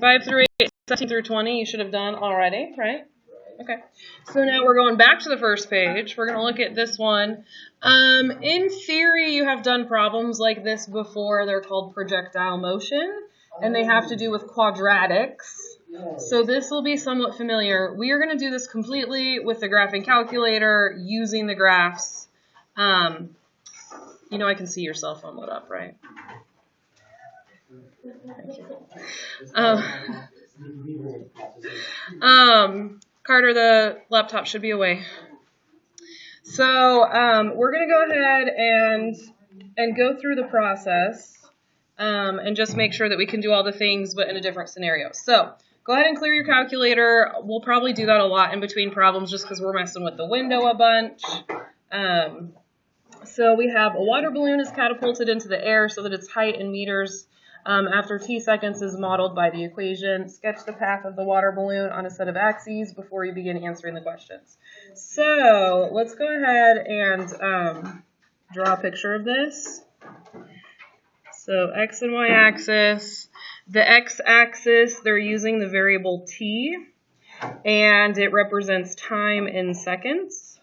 5 through 8, 17 through 20, you should have done already, right? Okay. So now we're going back to the first page. We're going to look at this one. In theory, you have done problems like this before. They're called projectile motion, and they have to do with quadratics. So this will be somewhat familiar. We are going to do this completely with the graphing calculator using the graphs. You know I can see your cell phone lit up, right? Thank you. Carter, the laptop should be away. So we're going to go ahead and go through the process and just make sure that we can do all the things but in a different scenario. So go ahead and clear your calculator. We'll probably do that a lot in between problems just because we're messing with the window a bunch. So we have a water balloon is catapulted into the air so that its height in meters after t seconds is modeled by the equation. Sketch the path of the water balloon on a set of axes before you begin answering the questions. So let's go ahead and draw a picture of this. So x and y axis. The x-axis, they're using the variable t, and it represents time in seconds.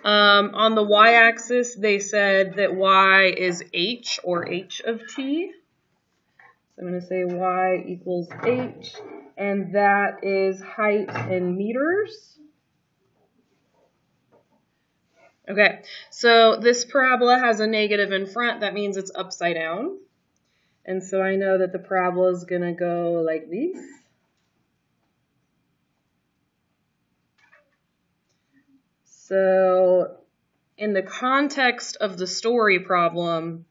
On the y-axis, they said that y is h, or h of t. So I'm going to say y equals h, and that is height in meters. Okay, so this parabola has a negative in front. That means it's upside down. And so I know that the parabola is going to go like this. So in the context of the story problem,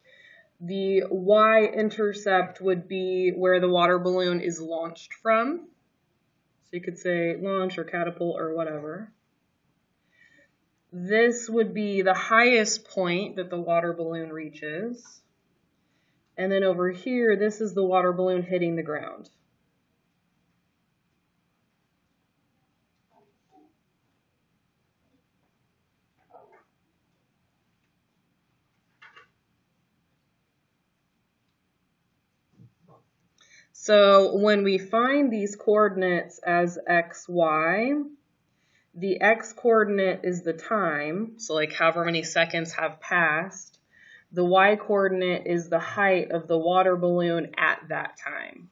the y-intercept would be where the water balloon is launched from. So you could say launch or catapult or whatever. This would be the highest point that the water balloon reaches. And then over here, this is the water balloon hitting the ground. So when we find these coordinates as x, y, the x coordinate is the time, so like however many seconds have passed. The y coordinate is the height of the water balloon at that time.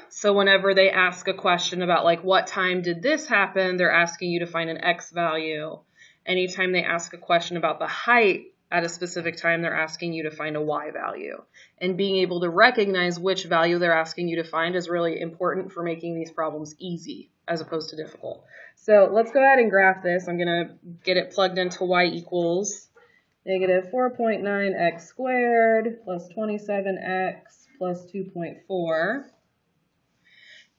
So whenever they ask a question about like what time did this happen, they're asking you to find an x value. Anytime they ask a question about the height at a specific time, they're asking you to find a y value. And being able to recognize which value they're asking you to find is really important for making these problems easy as opposed to difficult. So let's go ahead and graph this. I'm going to get it plugged into y equals negative 4.9x squared plus 27x plus 2.4.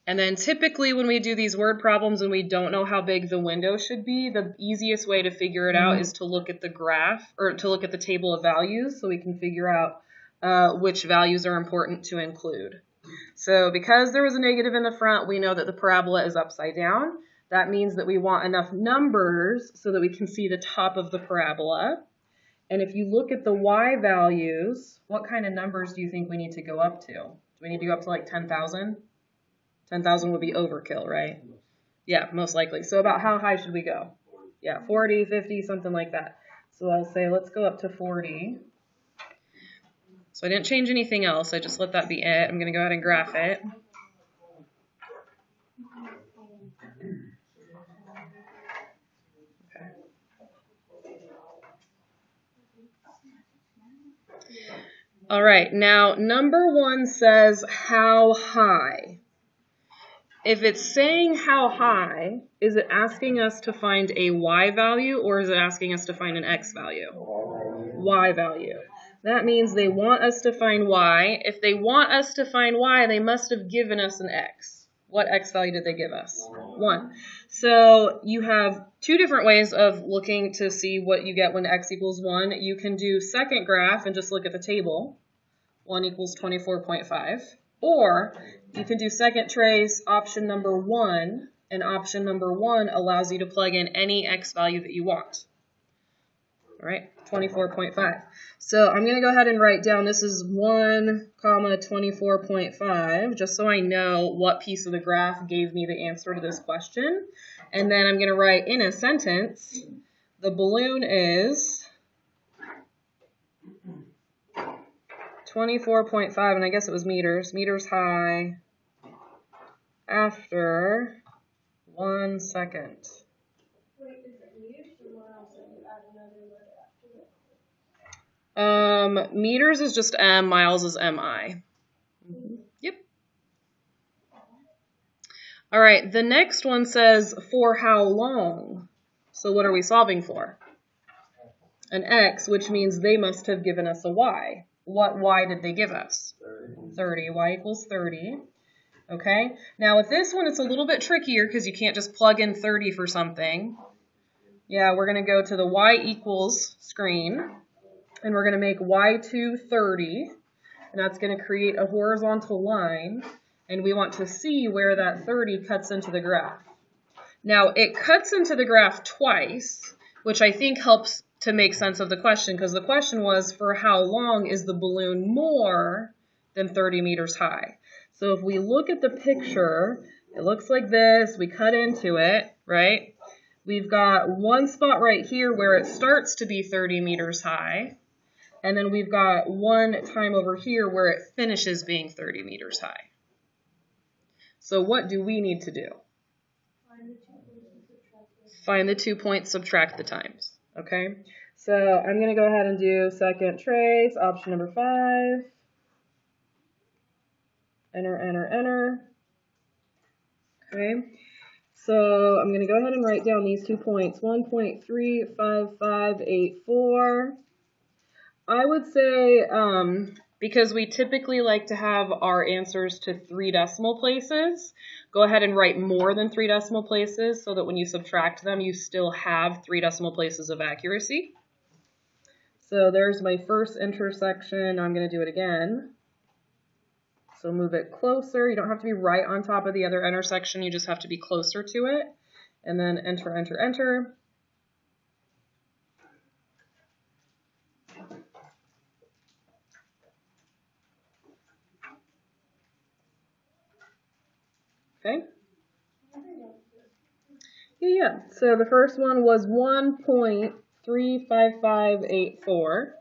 And then typically when we do these word problems and we don't know how big the window should be, the easiest way to figure it out is to look at the graph or to look at the table of values so we can figure out which values are important to include. So because there was a negative in the front, we know that the parabola is upside down. That means that we want enough numbers so that we can see the top of the parabola. And if you look at the y values, what kind of numbers do you think we need to go up to? Do we need to go up to like 10,000? 10,000 would be overkill, right? Yeah, most likely. So about how high should we go? Yeah, 40, 50, something like that. So I'll say let's go up to 40. So I didn't change anything else. I just let that be it. I'm going to go ahead and graph it. Okay. All right, now number 1 says how high. If it's saying how high, is it asking us to find a y value or is it asking us to find an x value? Y value. That means they want us to find y. If they want us to find y, they must have given us an x. What x value did they give us? 1. So you have 2 different ways of looking to see what you get when x equals 1. You can do second graph and just look at the table. 1 equals 24.5. Or you can do second trace, option number 1, and option number 1 allows you to plug in any x value that you want. right? 24.5. So I'm going to go ahead and write down this is 1, 24.5, just so I know what piece of the graph gave me the answer to this question. And then I'm going to write in a sentence, the balloon is 24.5, and I guess it was meters high after 1 second. Wait, is it meters or miles that you add another letter after it? Meters is just M, miles is MI. Yep. All right, the next one says, for how long? So what are we solving for? An X, which means they must have given us a Y. What Y did they give us? 30. Y equals 30. Okay, now with this one, it's a little bit trickier because you can't just plug in 30 for something. Yeah, we're going to go to the Y equals screen, and we're going to make Y2 30, and that's going to create a horizontal line, and we want to see where that 30 cuts into the graph. Now, it cuts into the graph twice, which I think helps to make sense of the question, because the question was, for how long is the balloon more than 30 meters high? So if we look at the picture, it looks like this. We cut into it, right? We've got one spot right here where it starts to be 30 meters high, and then we've got one time over here where it finishes being 30 meters high. So what do we need to do? Find the 2 points, subtract the times. Okay, so I'm going to go ahead and do second trace, option number 5. Enter, enter, enter. Okay, so I'm going to go ahead and write down these 2 points, 1.35584. I would say, because we typically like to have our answers to 3 decimal places, go ahead and write more than 3 decimal places so that when you subtract them, you still have 3 decimal places of accuracy. So there's my first intersection. I'm going to do it again. So move it closer. You don't have to be right on top of the other intersection. You just have to be closer to it. And then enter, enter, enter. Okay. Yeah. So the first one was 1.35584.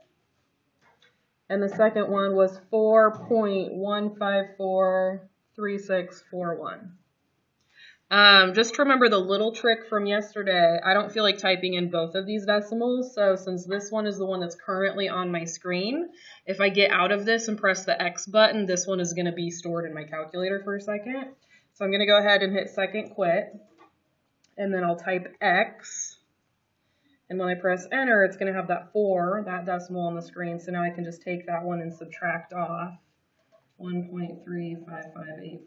And the second one was 4.1543641. Just remember the little trick from yesterday. I don't feel like typing in both of these decimals, so since this one is the one that's currently on my screen, if I get out of this and press the X button, this one is going to be stored in my calculator for a second. So I'm going to go ahead and hit second quit, and then I'll type X. And when I press enter, it's going to have that 4, that decimal on the screen. So now I can just take that one and subtract off 1.35584.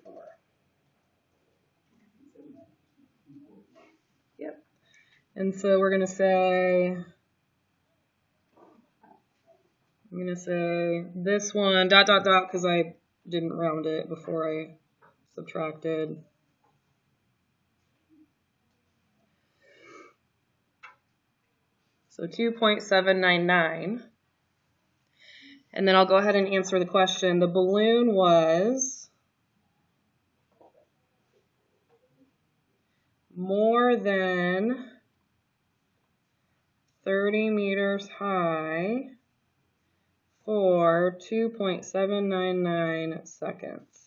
Yep. And so we're going to say, I'm going to say this one, dot, dot, dot, because I didn't round it before I subtracted. So 2.799. And then I'll go ahead and answer the question. The balloon was more than 30 meters high for 2.799 seconds.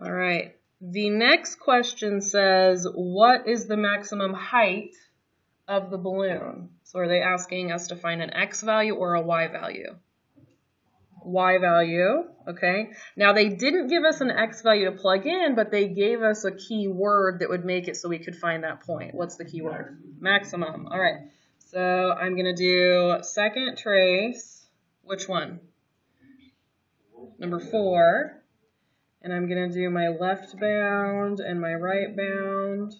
All right, the next question says, what is the maximum height of the balloon? So are they asking us to find an X value or a Y value? Y value, okay. Now they didn't give us an X value to plug in, but they gave us a key word that would make it so we could find that point. What's the key word? Maximum. All right, so I'm going to do second trace. Which one? Number 4. And I'm going to do my left bound and my right bound.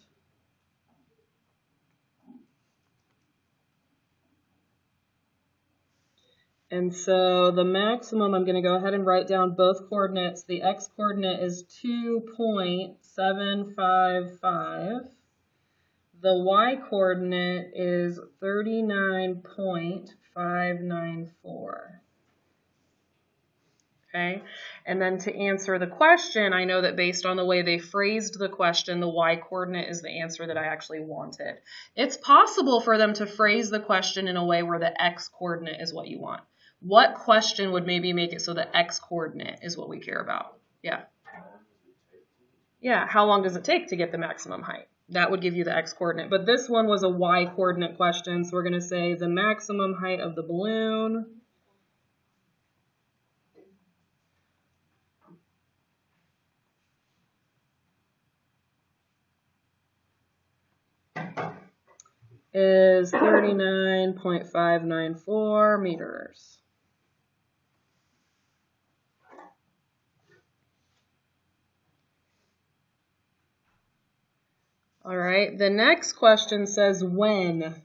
And so the maximum, I'm going to go ahead and write down both coordinates. The x-coordinate is 2.755. The y-coordinate is 39.594. Okay, and then to answer the question, I know that based on the way they phrased the question, the y-coordinate is the answer that I actually wanted. It's possible for them to phrase the question in a way where the x-coordinate is what you want. What question would maybe make it so the x-coordinate is what we care about? Yeah. Yeah, how long does it take to get the maximum height? That would give you the x-coordinate. But this one was a y-coordinate question, so we're going to say the maximum height of the balloon is 39.594 meters. All right, the next question says when.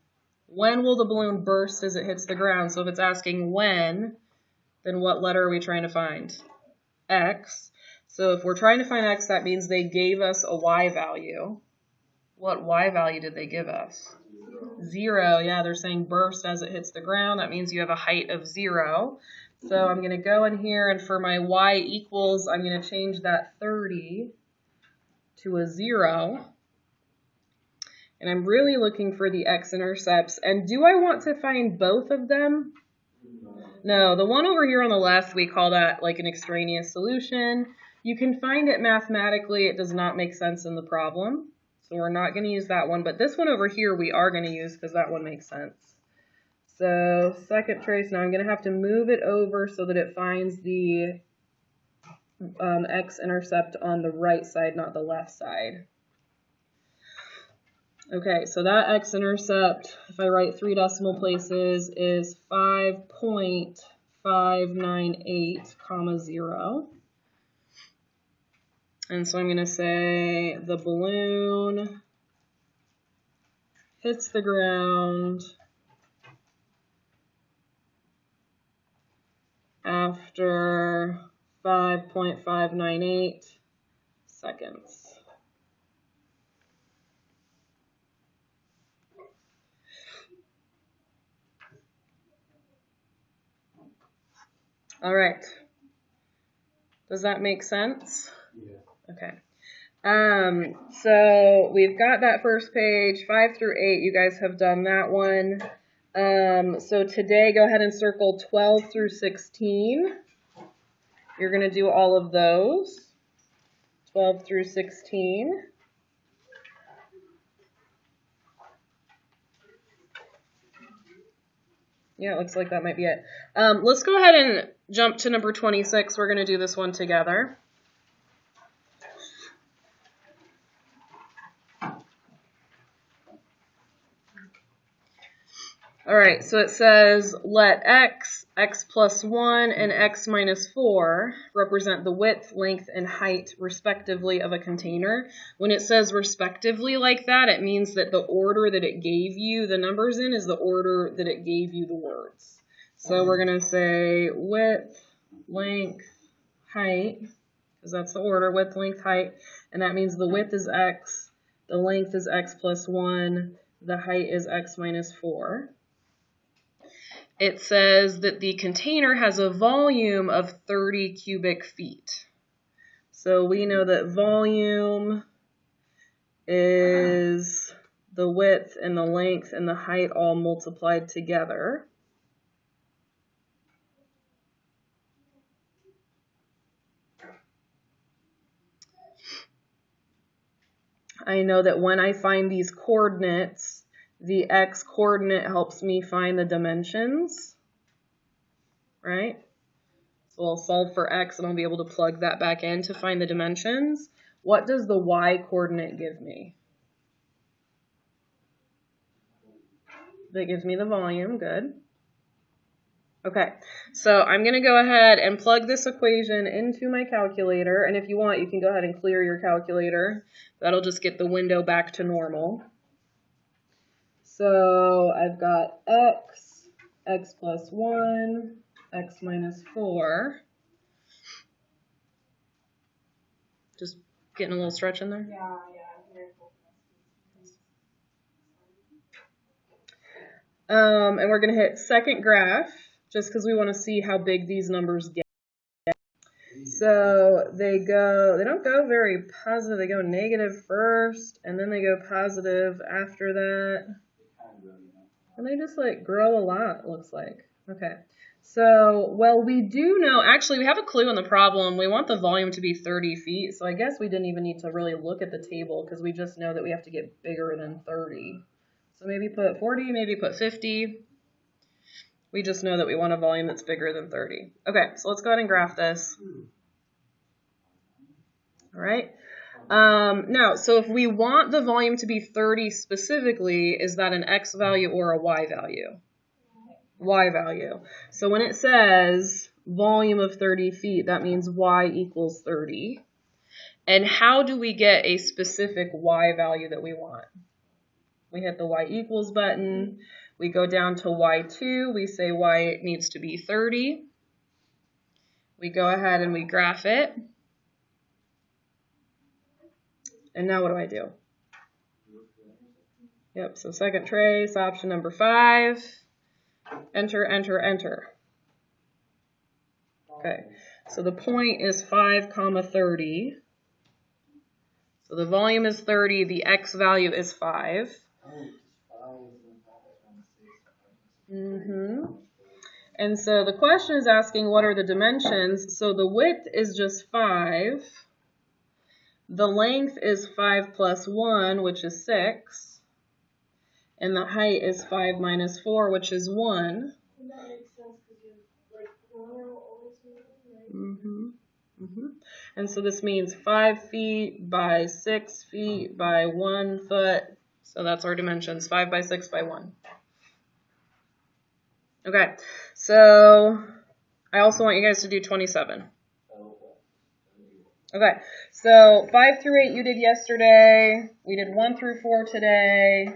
When will the balloon burst as it hits the ground? So if it's asking when, then what letter are we trying to find? X. So if we're trying to find X, that means they gave us a Y value. What Y value did they give us? 0. Yeah, they're saying burst as it hits the ground. That means you have a height of 0. So I'm going to go in here, and for my Y equals, I'm going to change that 30 to a 0. And I'm really looking for the x-intercepts. And do I want to find both of them? No, the one over here on the left, we call that like an extraneous solution. You can find it mathematically. It does not make sense in the problem. So we're not going to use that one. But this one over here we are going to use because that one makes sense. So second trace, now I'm going to have to move it over so that it finds the x-intercept on the right side, not the left side. Okay, so that x-intercept, if I write 3 decimal places, is 5.598, comma 0. And so I'm going to say the balloon hits the ground after 5.598 seconds. All right. Does that make sense? Yeah. Okay. So we've got that first page, 5 through 8. You guys have done that one. So today, go ahead and circle 12 through 16. You're going to do all of those, 12 through 16. Yeah, it looks like that might be it. Let's go ahead and jump to number 26. We're going to do this one together. All right, so it says, let x, x plus 1, and x minus 4 represent the width, length, and height, respectively, of a container. When it says respectively like that, it means that the order that it gave you the numbers in is the order that it gave you the words. So we're going to say width, length, height, because that's the order, width, length, height, and that means the width is x, the length is x plus 1, the height is x minus 4. It says that the container has a volume of 30 cubic feet. So we know that volume is the width and the length and the height all multiplied together. I know that when I find these coordinates, the x-coordinate helps me find the dimensions, right? So I'll solve for x and I'll be able to plug that back in to find the dimensions. What does the y-coordinate give me? That gives me the volume, good. Okay, so I'm going to go ahead and plug this equation into my calculator, and if you want, you can go ahead and clear your calculator. That'll just get the window back to normal. So I've got x plus 1 x minus 4. Just getting a little stretch in there. Yeah. And we're going to hit second graph, just because we want to see how big these numbers get. So they don't go very positive. They go negative first, and then they go positive after that. And they just like grow a lot, looks like. Okay. So, well, we do know, actually, we have a clue in the problem. We want the volume to be 30 feet. So I guess we didn't even need to really look at the table because we just know that we have to get bigger than 30. So maybe put 40, maybe put 50. We just know that we want a volume that's bigger than 30. Okay, so let's go ahead and graph this. All right. Now, so if we want the volume to be 30 specifically, is that an x value or a y value? Y value. So when it says volume of 30 feet, that means y equals 30. And how do we get a specific y value that we want? We hit the y equals button. We go down to y2. We say y needs to be 30. We go ahead and we graph it. And now what do I do? Yep, so second trace, option number 5. Enter, enter, enter. Okay, so the point is 5, 30. So the volume is 30, the x value is 5. And so the question is asking what are the dimensions. So the width is just 5. The length is 5 plus 1, which is 6. And the height is 5 minus 4, which is 1. And that makes sense because you like always right? And so this means 5 feet by 6 feet by 1 foot. So that's our dimensions, 5 by 6 by 1. Okay, so I also want you guys to do 27. Okay, so 5 through 8 you did yesterday. We did 1 through 4 today.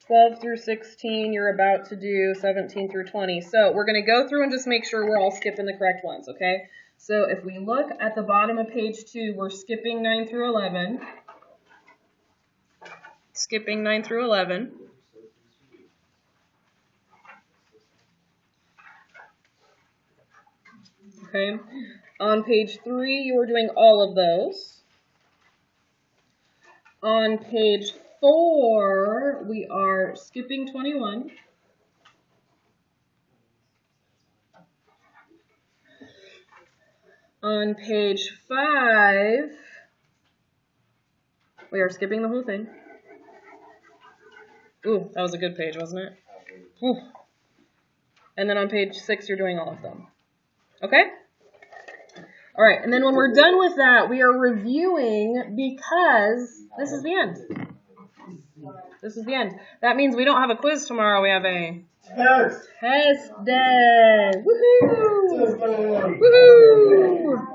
12 through 16 you're about to do, 17 through 20. So we're going to go through and just make sure we're all skipping the correct ones, okay? So if we look at the bottom of page 2, we're skipping 9 through 11. Skipping 9 through 11. Okay. On page 3, you were doing all of those. On page 4, we are skipping 21. On page 5, we are skipping the whole thing. Ooh, that was a good page, wasn't it? Ooh. And then on page 6, you're doing all of them. Okay? All right, and then when we're done with that, we are reviewing because this is the end. This is the end. That means we don't have a quiz tomorrow. We have a test day. Woohoo! Woohoo!